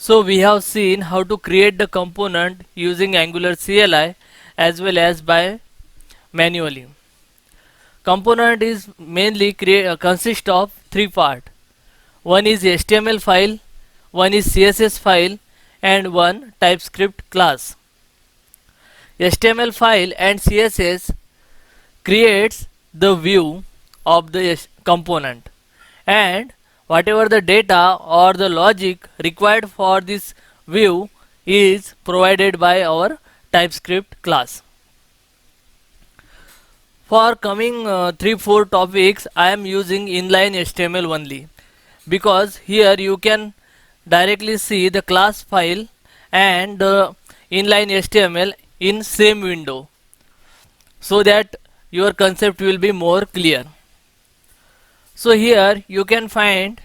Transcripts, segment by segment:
So we have seen how to create the component using Angular CLI as well as by manually. Component is mainly consist of three parts. One is HTML file, one is CSS file, and one TypeScript class. HTML file and CSS creates the view of the component, and whatever the data or the logic required for this view is provided by our TypeScript class. For coming 3-4 topics, I am using inline HTML only, because here you can directly see the class file and the inline HTML in same window, so that your concept will be more clear. So here you can find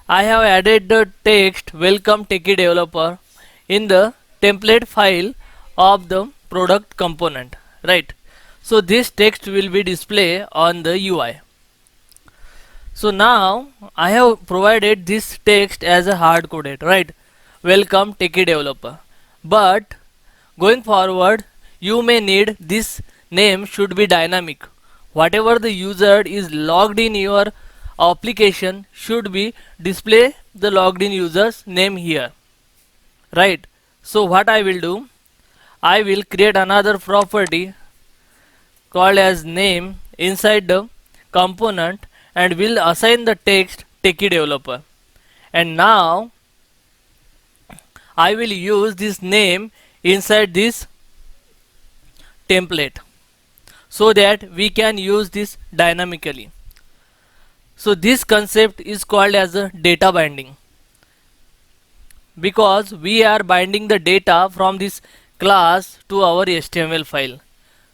I have added the text welcome techie developer in the template file of the product component, right? So this text will be displayed on the UI. So now I have provided this text as a hard coded, right? Welcome techie developer. But going forward, you may need this name should be dynamic. Whatever the user is logged in your application should be display the logged in user's name here, right? So what I will do, I will create another property called as name inside the component and will assign the text techie developer. And now I will use this name inside this template so that we can use this dynamically. So this concept is called as a data binding, because we are binding the data from this class to our HTML file.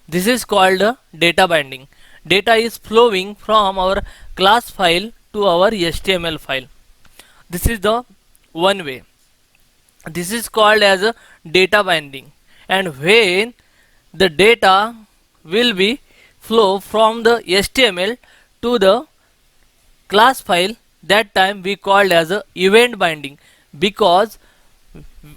This is called a data binding. Data is flowing from our class file to our HTML file. This is the one way. This is called as a data binding. And when the data will be flow from the HTML to the class file, that time we called as a event binding, because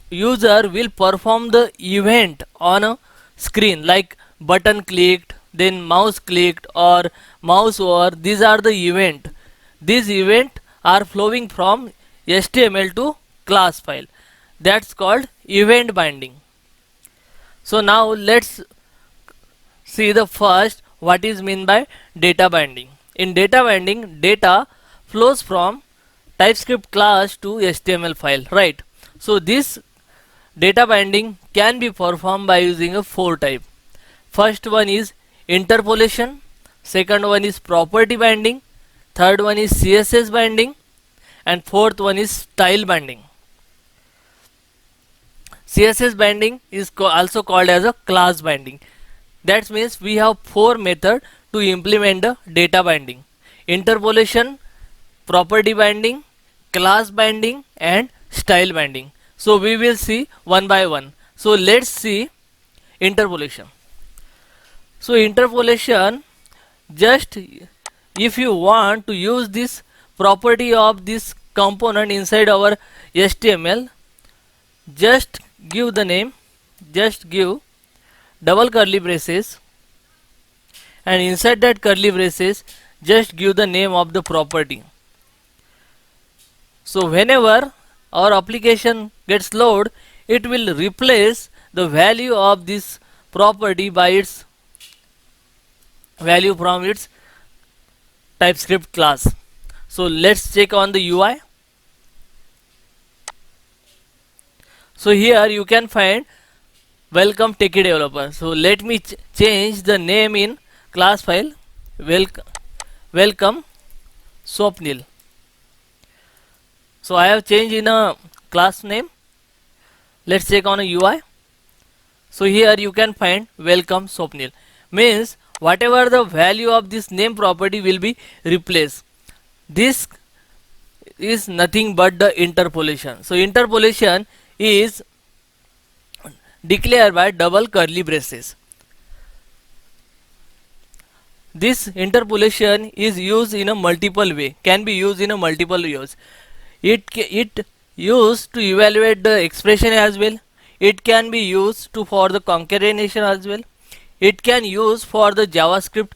user will perform the event on a screen like button clicked, then mouse clicked or mouse over. These are the event. These event are flowing from HTML to class file. That's called event binding. So now let's see the first what is mean by data binding. In data binding, data flows from TypeScript class to HTML file, right? So this data binding can be performed by using a 4 type. First one is interpolation, second one is property binding, third one is CSS binding, and fourth one is style binding. CSS binding is also called as a class binding. That means we have 4 methods to implement the data binding: interpolation, property binding, class binding, and style binding. So we will see one by one. So let's see interpolation. So interpolation, just if you want to use this property of this component inside our HTML, just give the name, just give double curly braces, and inside that curly braces just give the name of the property. So whenever our application gets load, it will replace the value of this property by its value from its TypeScript class. So let's check on the UI. So here you can find welcome techie developer. So let me change the name in class file. Welcome Swapnil. So I have changed in a class name. Let's check on a UI. So here you can find welcome Swapnil, means whatever the value of this name property will be replaced. This is nothing but the interpolation. So interpolation is declared by double curly braces. This interpolation is used in a multiple way, can be used in a multiple ways. It used to evaluate the expression as well. It can be used to for the concatenation as well. It can use for the JavaScript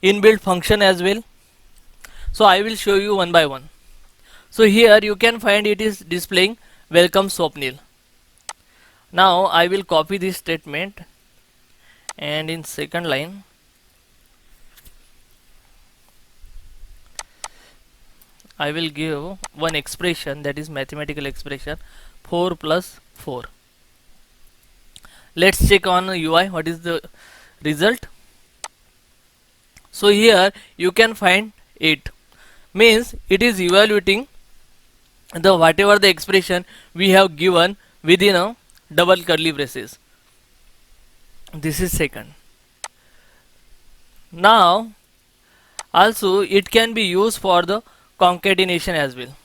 inbuilt function as well. So I will show you one by one. So here you can find it is displaying welcome Swapnil. Now I will copy this statement, and in second line I will give one expression, that is mathematical expression 4 plus 4. Let's check on UI what is the result. So here you can find 8, means it is evaluating the whatever the expression we have given within a double curly braces. This is second. Now also it can be used for the concatenation as well.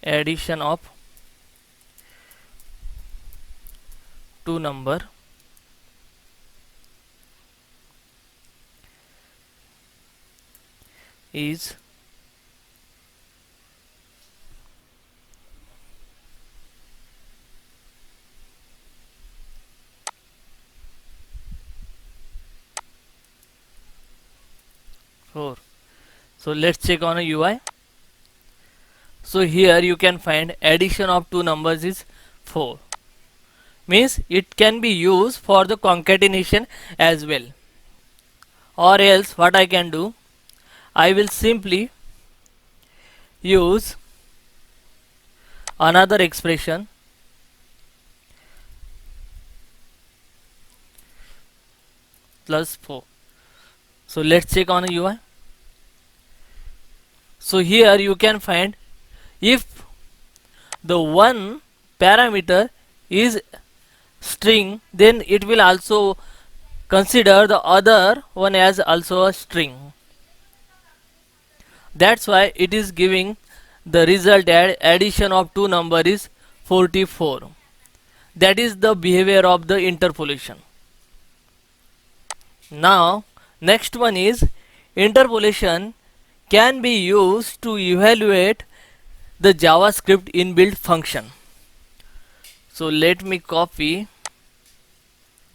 Addition of two number is four. So let's check on a UI. So here you can find addition of two numbers is 4, means it can be used for the concatenation as well. Or else what I can do, I will simply use another expression plus 4. So let's check on a UI. So here you can find if the one parameter is string, then it will also consider the other one as also a string. That's why it is giving the result addition of two number is 44. That is the behavior of the interpolation. Now next one is interpolation can be used to evaluate the JavaScript inbuilt function. So let me copy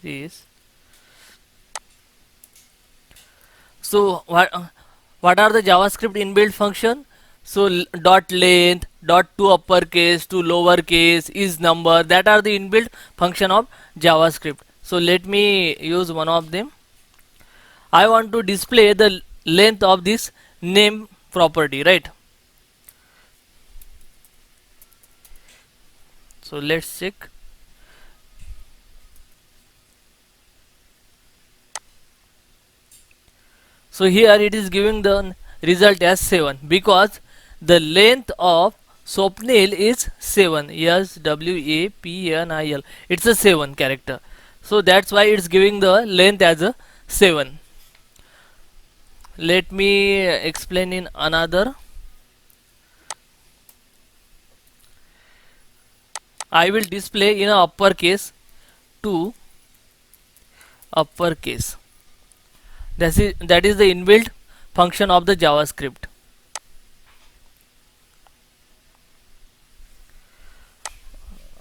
this. So what are the JavaScript inbuilt function? So dot length, dot to uppercase, to lowercase, is number, that are the inbuilt function of JavaScript. So let me use one of them. I want to display the length of this name property, right? So let's check. So here it is giving the result as 7 because the length of Swapnil is 7. Yes, WAPNIL. It's a 7 character. So that's why it's giving the length as a 7. Let me explain in another. I will display in a uppercase to uppercase. That is the inbuilt function of the JavaScript.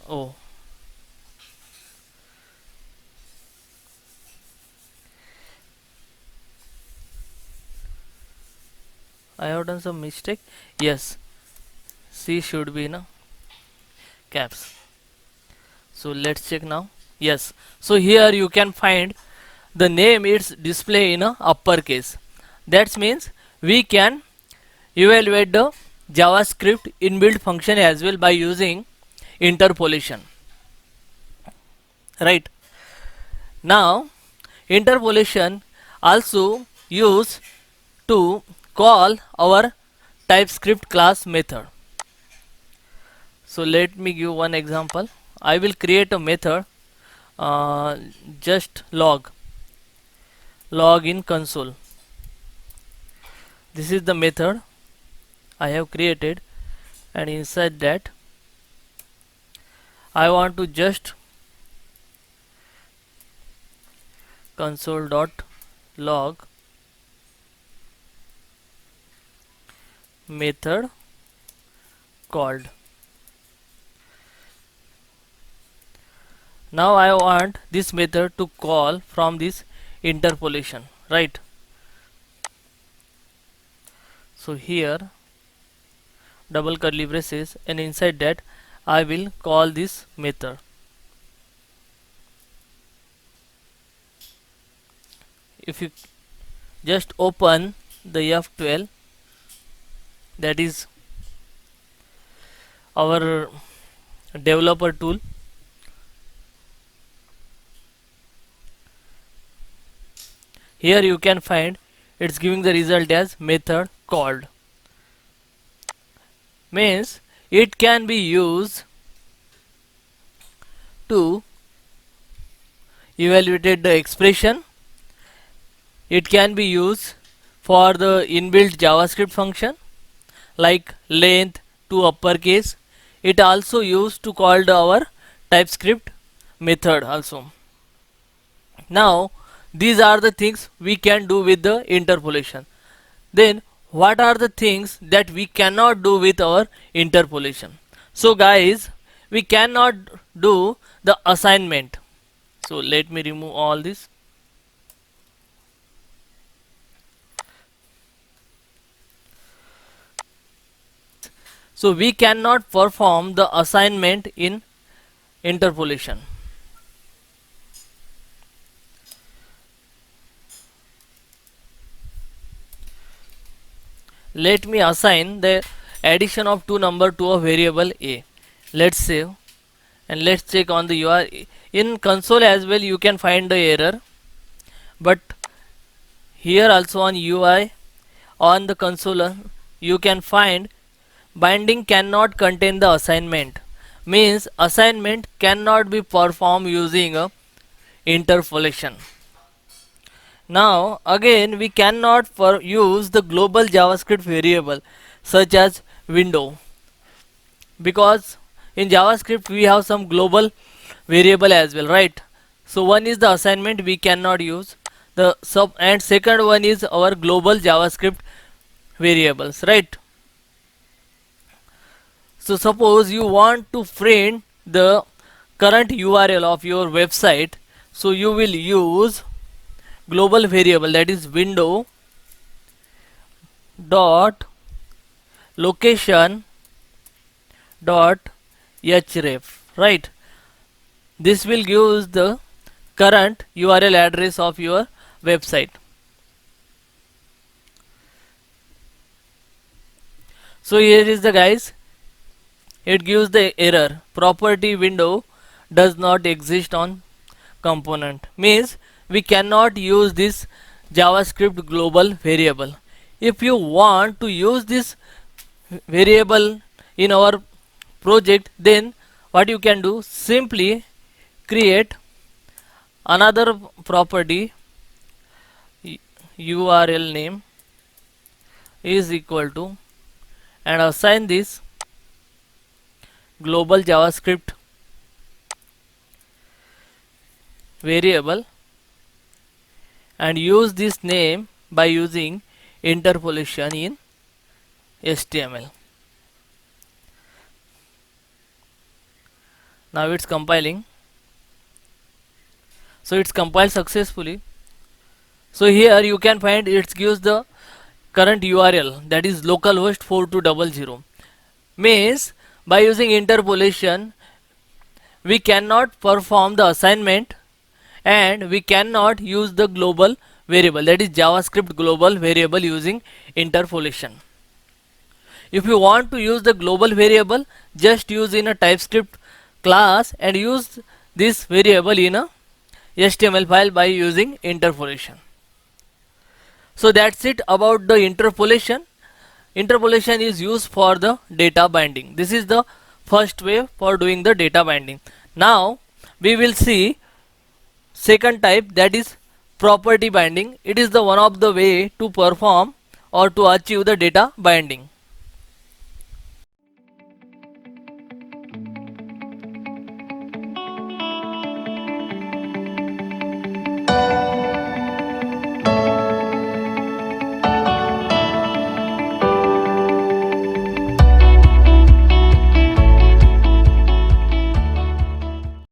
Oh, I have done some mistake. Yes, C should be in a caps. So let's check now. Yes, so here you can find the name is display in a uppercase. That means we can evaluate the JavaScript inbuilt function as well by using interpolation, right? Now interpolation also use to call our TypeScript class method. So let me give one example. I will create a method, just log in console. This is the method I have created, and inside that I want to just console.log method called. Now I want this method to call from this interpolation, right? So here double curly braces, and inside that I will call this method. If you just open the F12, that is our developer tool, here you can find it's giving the result as method called. Means it can be used to evaluate the expression. It can be used for the inbuilt JavaScript function like length to uppercase. It also used to call our TypeScript method also. Now these are the things we can do with the interpolation. Then what are the things that we cannot do with our interpolation? So guys, we cannot do the assignment. So let me remove all this. So we cannot perform the assignment in interpolation. Let me assign the addition of two number to a variable a. Let's save and let's check on the URL. In console as well you can find the error, but here also on UI on the console you can find binding cannot contain the assignment. Means assignment cannot be performed using a interpolation. Now again we cannot use the global JavaScript variable such as window, because in JavaScript we have some global variable as well, right? So one is the assignment we cannot use the sub, and second one is our global JavaScript variables, right? So suppose you want to print the current URL of your website, so you will use global variable, that is window dot location dot href, right? This will give the current URL address of your website. So here is the guys, it gives the error property window does not exist on component. Means we cannot use this JavaScript global variable. If you want to use this variable in our project, then what you can do, simply create another property URL name is equal to, and assign this global JavaScript variable and use this name by using interpolation in HTML. Now it's compiling. So it's compiled successfully. So here you can find it gives the current URL, that is localhost 4200. Means by using interpolation we cannot perform the assignment and we cannot use the global variable, that is JavaScript global variable, using interpolation. If you want to use the global variable, just use in a TypeScript class and use this variable in a HTML file by using interpolation. So that's it about the interpolation. Interpolation is used for the data binding. This is the first way for doing the data binding. Now we will see second type, that is property binding. It is the one of the way to perform or to achieve the data binding.